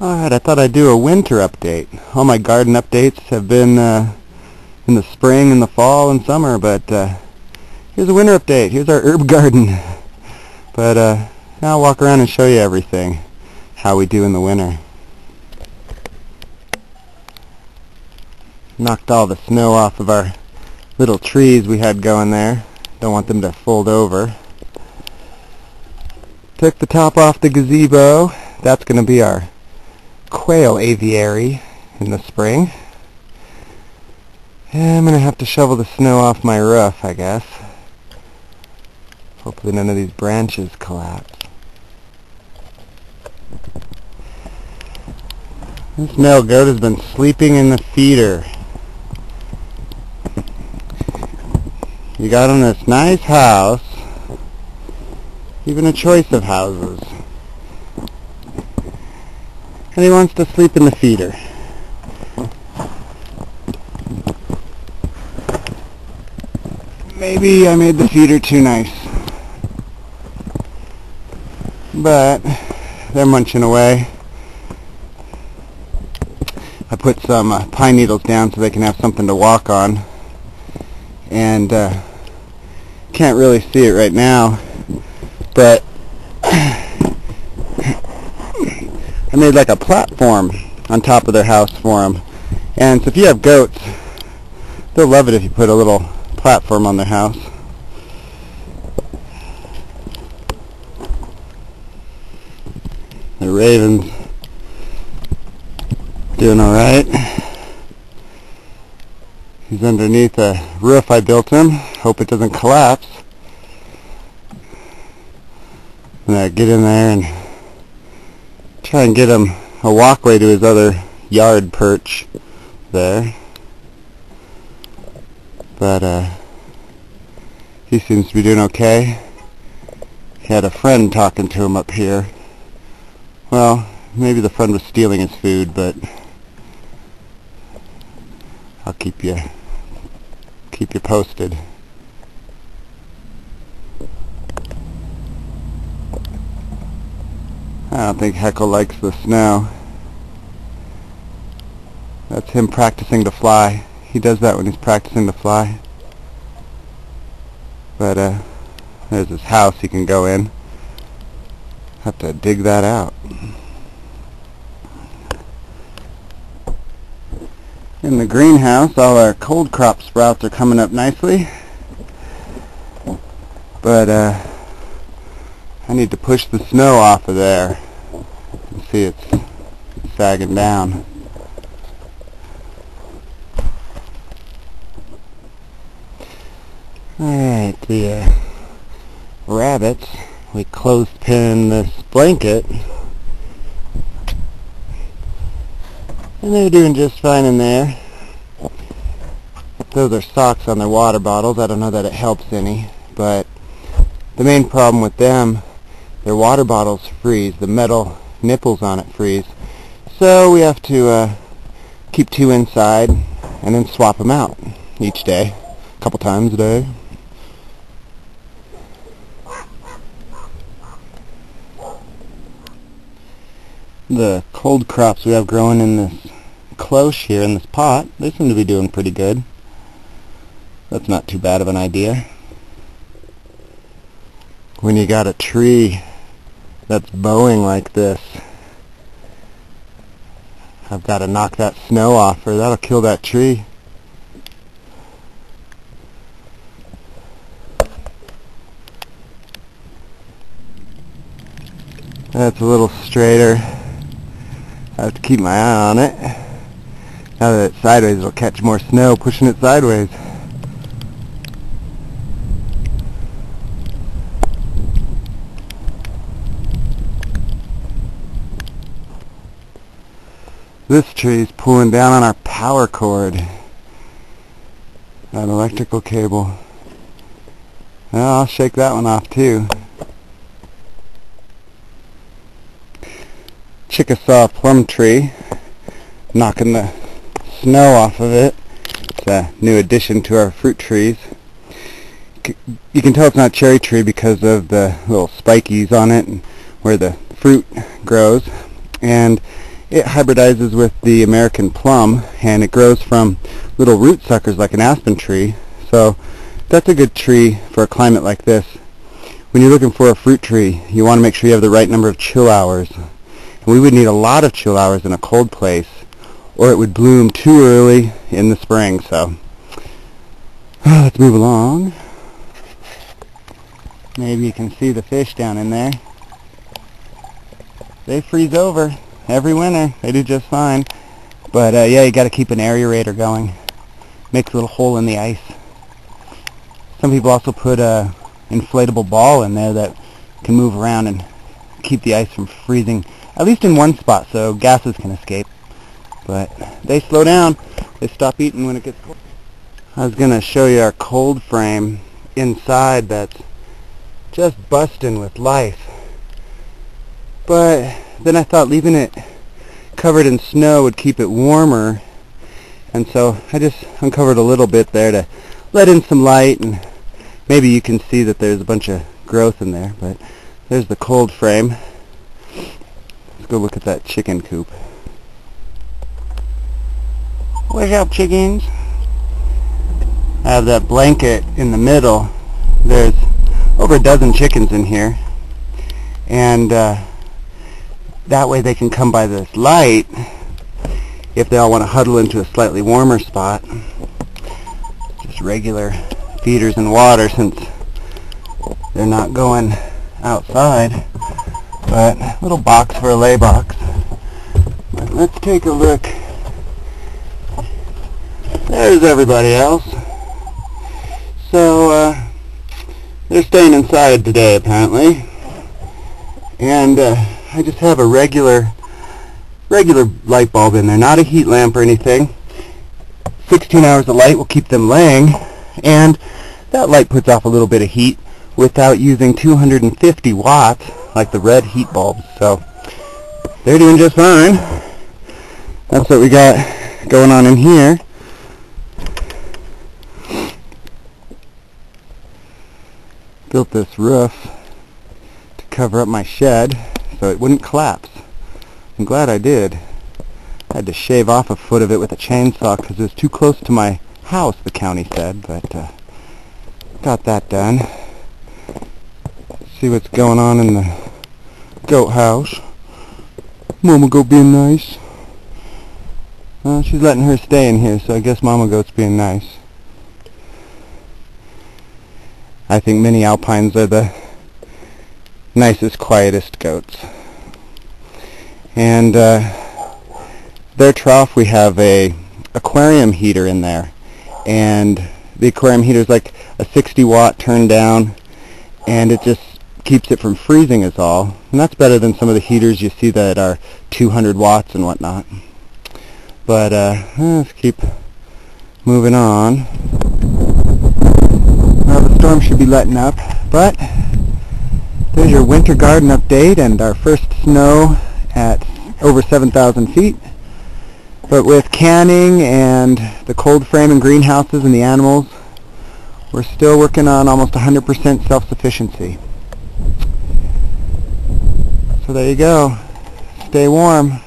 Alright, I thought I'd do a winter update. All my garden updates have been in the spring and the fall and summer, but here's a winter update. Here's our herb garden. But now I'll walk around and show you everything, how we do in the winter. Knocked all the snow off of our little trees we had going there. Don't want them to fold over. Took the top off the gazebo. That's going to be our quail aviary in the spring. And I'm going to have to shovel the snow off my roof, I guess. Hopefully none of these branches collapse. This male goat has been sleeping in the feeder. You got him this nice house, even a choice of houses. And he wants to sleep in the feeder. Maybe I made the feeder too nice. But they're munching away. I put some pine needles down so they can have something to walk on. And can't really see it right now, but I made like a platform on top of their house for them. And so if you have goats, they'll love it if you put a little platform on their house. The raven's doing alright. He's underneath a roof I built him. Hope it doesn't collapse. I'm going to get in there and try and get him a walkway to his other yard perch there. But he seems to be doing okay. He had a friend talking to him up here. Well, maybe the friend was stealing his food, but I'll keep you posted. I don't think Heckle likes the snow. That's him practicing to fly. He does that when he's practicing to fly. But there's his house he can go in. Have to dig that out. In the greenhouse, all our cold crop sprouts are coming up nicely. But I need to push the snow off of there. You can see it's sagging down. Alright, the rabbits, we clothespin this blanket. And they're doing just fine in there. Those are socks on their water bottles. I don't know that it helps any, but the main problem with them, their water bottles freeze. The metal nipples on it freeze. So we have to keep two inside and then swap them out each day, a couple times a day. The cold crops we have growing in this cloche here in this pot, they seem to be doing pretty good. That's not too bad of an idea. When you got a tree that's bowing like this, I've got to knock that snow off or that'll kill that tree. That's a little straighter. I have to keep my eye on it. Now that it's sideways, it'll catch more snow pushing it sideways. This tree is pulling down on our power cord. That electrical cable. Well, I'll shake that one off too. Chickasaw plum tree, knocking the snow off of it. It's a new addition to our fruit trees. You can tell it's not cherry tree because of the little spikies on it and where the fruit grows. And it hybridizes with the American plum, and it grows from little root suckers like an aspen tree. So that's a good tree for a climate like this. When you're looking for a fruit tree, you want to make sure you have the right number of chill hours. And we would need a lot of chill hours in a cold place, or it would bloom too early in the spring. So let's move along. Maybe you can see the fish down in there. They freeze over every winter. They do just fine. But yeah, you got to keep an aerator going. Make a little hole in the ice. Some people also put a inflatable ball in there that can move around and keep the ice from freezing, at least in one spot, so gases can escape. But they slow down. They stop eating when it gets cold. I was going to show you our cold frame inside that's just busting with life. But then I thought leaving it covered in snow would keep it warmer, and so I just uncovered a little bit there to let in some light, and maybe you can see that there's a bunch of growth in there. But there's the cold frame. Let's go look at that chicken coop. What's up, chickens? I have that blanket in the middle. There's over a dozen chickens in here, and that way they can come by this light if they all want to huddle into a slightly warmer spot. Just regular feeders and water, since they're not going outside, but a little box for a lay box. But let's take a look. There's everybody else. So they're staying inside today apparently, and I just have a regular light bulb in there, not a heat lamp or anything. 16 hours of light will keep them laying, and that light puts off a little bit of heat without using 250 watts like the red heat bulbs. So they're doing just fine. That's what we got going on in here. Built this roof to cover up my shed so it wouldn't collapse. I'm glad I did. I had to shave off a foot of it with a chainsaw because it was too close to my house, the county said, but got that done. See what's going on in the goat house. Mama goat being nice. Well, she's letting her stay in here, so I guess Mama goat's being nice. I think mini alpines are the nicest, quietest goats. And their trough, we have a aquarium heater in there, and the aquarium heater is like a 60-watt turn down, and it just keeps it from freezing is all. And that's better than some of the heaters you see that are 200 watts and whatnot. But let's keep moving on. Well, the storm should be letting up, but there's your winter garden update and our first snow at over 7,000 feet. But with canning and the cold frame and greenhouses and the animals, we're still working on almost 100% self-sufficiency. So there you go. Stay warm.